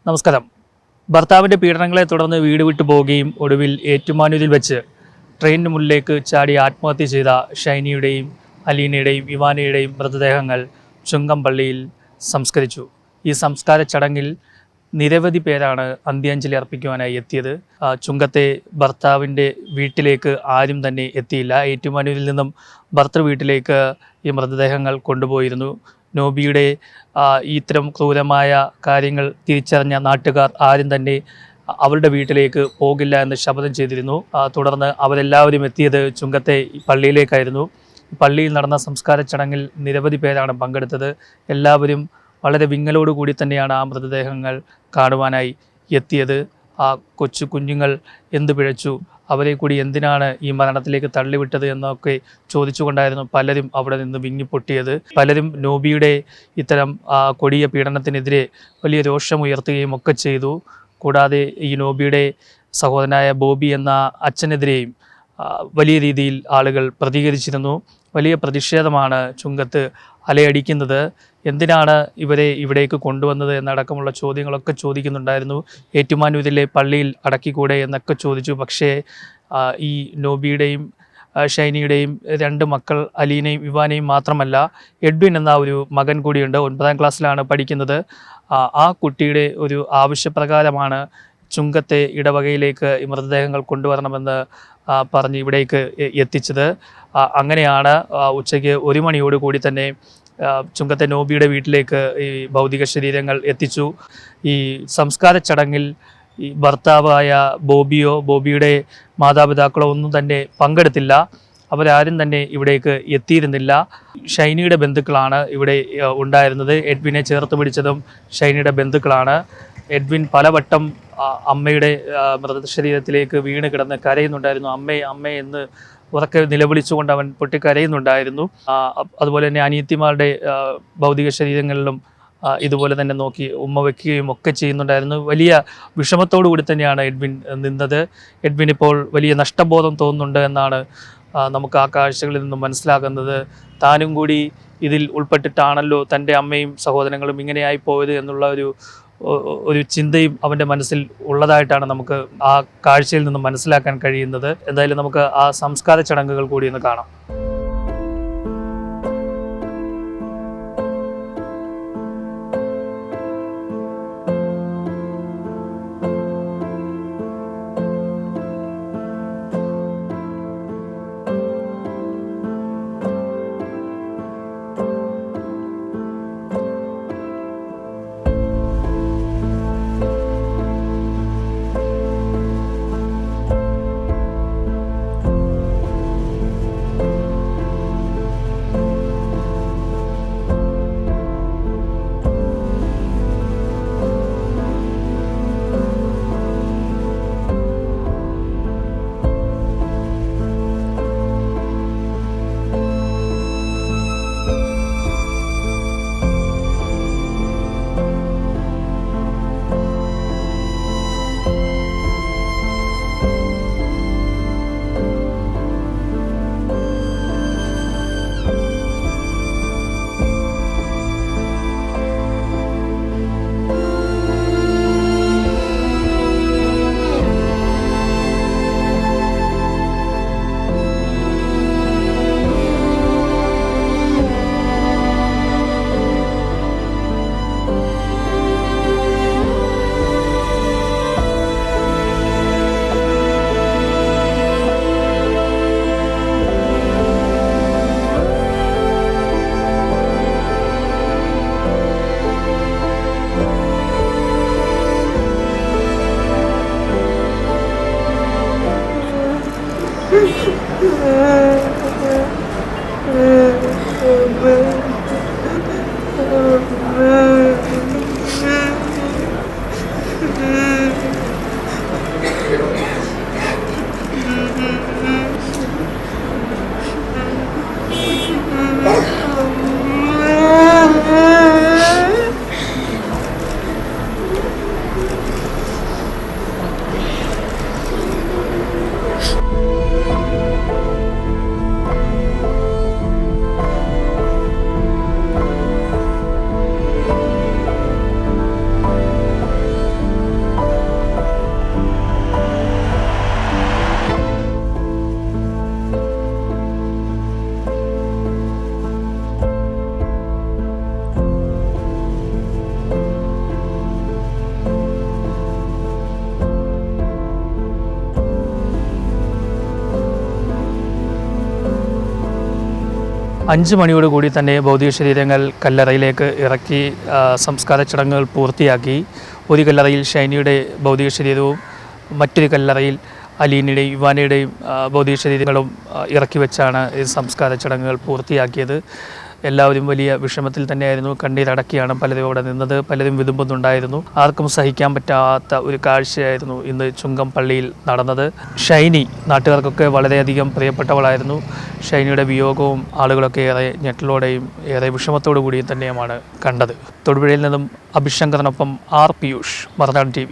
നമസ്കാരം. ഭർത്താവിൻ്റെ പീഡനങ്ങളെ തുടർന്ന് വീട് വിട്ടു പോവുകയും ഒടുവിൽ ഏറ്റുമാനൂരിൽ വെച്ച് ട്രെയിനിന് മുന്നിലേക്ക് ചാടി ആത്മഹത്യ ചെയ്ത ഷൈനിയുടെയും അലീനയുടെയും ഇവാനയുടെയും മൃതദേഹങ്ങൾ ചുങ്കം പള്ളിയിൽ സംസ്കരിച്ചു. ഈ സംസ്കാര ചടങ്ങിൽ നിരവധി പേരാണ് അന്ത്യാഞ്ജലി അർപ്പിക്കുവാനായി എത്തിയത്. ചുങ്കത്തെ ഭർത്താവിൻ്റെ വീട്ടിലേക്ക് ആരും തന്നെ എത്തിയില്ല. ഏറ്റുമാനൂരിൽ നിന്നും ഭർത്തൃ വീട്ടിലേക്ക് ഈ മൃതദേഹങ്ങൾ കൊണ്ടുപോയിരുന്നു. നോബിയുടെ ഇത്തരം ക്രൂരമായ കാര്യങ്ങൾ തിരിച്ചറിഞ്ഞ നാട്ടുകാർ ആരും തന്നെ അവരുടെ വീട്ടിലേക്ക് പോകില്ല എന്ന് ശപഥം ചെയ്തിരുന്നു. തുടർന്ന് അവരെല്ലാവരും എത്തിയത് ചുങ്കത്തെ പള്ളിയിലേക്കായിരുന്നു. പള്ളിയിൽ നടന്ന സംസ്കാര ചടങ്ങിൽ നിരവധി പേരാണ് പങ്കെടുത്തത്. എല്ലാവരും വളരെ വിങ്ങലോടുകൂടി തന്നെയാണ് ആ മൃതദേഹങ്ങൾ കാണുവാനായി എത്തിയത്. ആ കൊച്ചു കുഞ്ഞുങ്ങൾ എന്ത് പിഴച്ചു, അവരെ കൂടി എന്തിനാണ് ഈ മരണത്തിലേക്ക് തള്ളിവിട്ടത് എന്നൊക്കെ ചോദിച്ചുകൊണ്ടായിരുന്നു പലരും അവിടെ നിന്ന് വിങ്ങിപ്പൊട്ടിയത്. പലരും നോബിയുടെ ഇത്തരം കൊടിയ പീഡനത്തിനെതിരെ വലിയ രോഷമുയർത്തുകയും ഒക്കെ ചെയ്തു. കൂടാതെ ഈ നോബിയുടെ സഹോദരനായ ബോബി എന്ന അച്ഛനെതിരെയും വലിയ രീതിയിൽ ആളുകൾ പ്രതികരിച്ചിരുന്നു. വലിയ പ്രതിഷേധമാണ് ചുങ്കത്ത് അലയടിക്കുന്നത്. എന്തിനാണ് ഇവരെ ഇവിടേക്ക് കൊണ്ടുവന്നത് എന്നടക്കമുള്ള ചോദ്യങ്ങളൊക്കെ ചോദിക്കുന്നുണ്ടായിരുന്നു. ഏറ്റുമാനൂരിലെ പള്ളിയിൽ അടക്കിക്കൂടെ എന്നൊക്കെ ചോദിച്ചു. പക്ഷേ ഈ നോബിയുടെയും ഷൈനിയുടെയും 2 മക്കൾ അലീനയും ഇവാനയും മാത്രമല്ല, എഡ്വിൻ എന്ന ഒരു മകൻ കൂടിയുണ്ട്. 9ാം ക്ലാസ്സിലാണ് പഠിക്കുന്നത്. ആ കുട്ടിയുടെ ഒരു ആവശ്യപ്രകാരമാണ് ചുങ്കത്തെ ഇടവകയിലേക്ക് ഈ മൃതദേഹങ്ങൾ കൊണ്ടുവരണമെന്ന് പറഞ്ഞ് ഇവിടേക്ക് എത്തിച്ചത്. അങ്ങനെയാണ് ഉച്ചയ്ക്ക് 1 മണിയോടുകൂടി തന്നെ ചുങ്കത്തെ നോബിയുടെ വീട്ടിലേക്ക് ഈ ഭൗതിക ശരീരങ്ങൾ എത്തിച്ചു. ഈ സംസ്കാര ചടങ്ങിൽ ഈ ഭർത്താവായ ബോബിയുടെ മാതാപിതാക്കളോ ഒന്നും തന്നെ പങ്കെടുത്തില്ല. അവരാരും തന്നെ ഇവിടേക്ക് എത്തിയിരുന്നില്ല. ഷൈനിയുടെ ബന്ധുക്കളാണ് ഇവിടെ ഉണ്ടായിരുന്നത്. എഡ്വിനെ ചേർത്ത് പിടിച്ചതും ഷൈനിയുടെ ബന്ധുക്കളാണ്. എഡ്വിൻ പലവട്ടം അമ്മയുടെ മൃതശരീരത്തിലേക്ക് വീണ് കിടന്ന് കരയുന്നുണ്ടായിരുന്നു. അമ്മേ എന്ന് ഉറക്കെ നിലവിളിച്ചുകൊണ്ട് അവൻ പൊട്ടിക്കരയുന്നുണ്ടായിരുന്നു. അതുപോലെ തന്നെ അനിയത്തിമാരുടെ ഭൗതിക ശരീരങ്ങളിലും ഇതുപോലെ തന്നെ നോക്കി ഉമ്മ വയ്ക്കുകയും ഒക്കെ ചെയ്യുന്നുണ്ടായിരുന്നു. വലിയ വിഷമത്തോടു കൂടി തന്നെയാണ് എഡ്വിൻ നിന്നത്. എഡ്വിൻ ഇപ്പോൾ വലിയ നഷ്ടബോധം തോന്നുന്നുണ്ട് എന്നാണ് നമുക്ക് ആ കാഴ്ചകളിൽ നിന്നും മനസ്സിലാകുന്നത്. താനും കൂടി ഇതിൽ ഉൾപ്പെട്ടിട്ടാണല്ലോ തൻ്റെ അമ്മയും സഹോദരങ്ങളും ഇങ്ങനെയായി പോയത് എന്നുള്ള ഒരു ചിന്തയും അവൻ്റെ മനസ്സിൽ ഉള്ളതായിട്ടാണ് നമുക്ക് ആ കാഴ്ചയിൽ നിന്നും മനസ്സിലാക്കാൻ കഴിയുന്നത്. എന്തായാലും നമുക്ക് ആ സംസ്കാര ചടങ്ങുകൾ കൂടി ഒന്ന് കാണാം. 5 മണിയോടുകൂടി തന്നെ ഭൗതിക ശരീരങ്ങൾ കല്ലറയിലേക്ക് ഇറക്കി സംസ്കാര ചടങ്ങുകൾ പൂർത്തിയാക്കി. ഒരു കല്ലറയിൽ ഷൈനിയുടെ ഭൗതിക ശരീരവും മറ്റൊരു കല്ലറയിൽ അലീനയുടെയും ഇവാനയുടെയും ഭൗതിക ശരീരങ്ങളും ഇറക്കി വെച്ചാണ് ഈ സംസ്കാര ചടങ്ങുകൾ പൂർത്തിയാക്കിയത്. എല്ലാവരും വലിയ വിഷമത്തിൽ തന്നെയായിരുന്നു. കണ്ണീരടക്കിയാണ് പലരും അവിടെ നിന്നത്. പലരും വിതുമ്പുന്നുണ്ടായിരുന്നു. ആർക്കും സഹിക്കാൻ പറ്റാത്ത ഒരു കാഴ്ചയായിരുന്നു ഇന്ന് ചുങ്കം പള്ളിയിൽ നടന്നത്. ഷൈനി നാട്ടുകാർക്കൊക്കെ വളരെയധികം പ്രിയപ്പെട്ടവളായിരുന്നു. ഷൈനിയുടെ വിയോഗവും ആളുകളൊക്കെ ഏറെ ഞെട്ടലോടെയും ഏറെ വിഷമത്തോടു കൂടിയും തന്നെയുമാണ് കണ്ടത്. തൊടുപുഴയിൽ നിന്നും അഭിശങ്കറിനൊപ്പം ആർ പിയൂഷ്, മറുനാടൻ TV.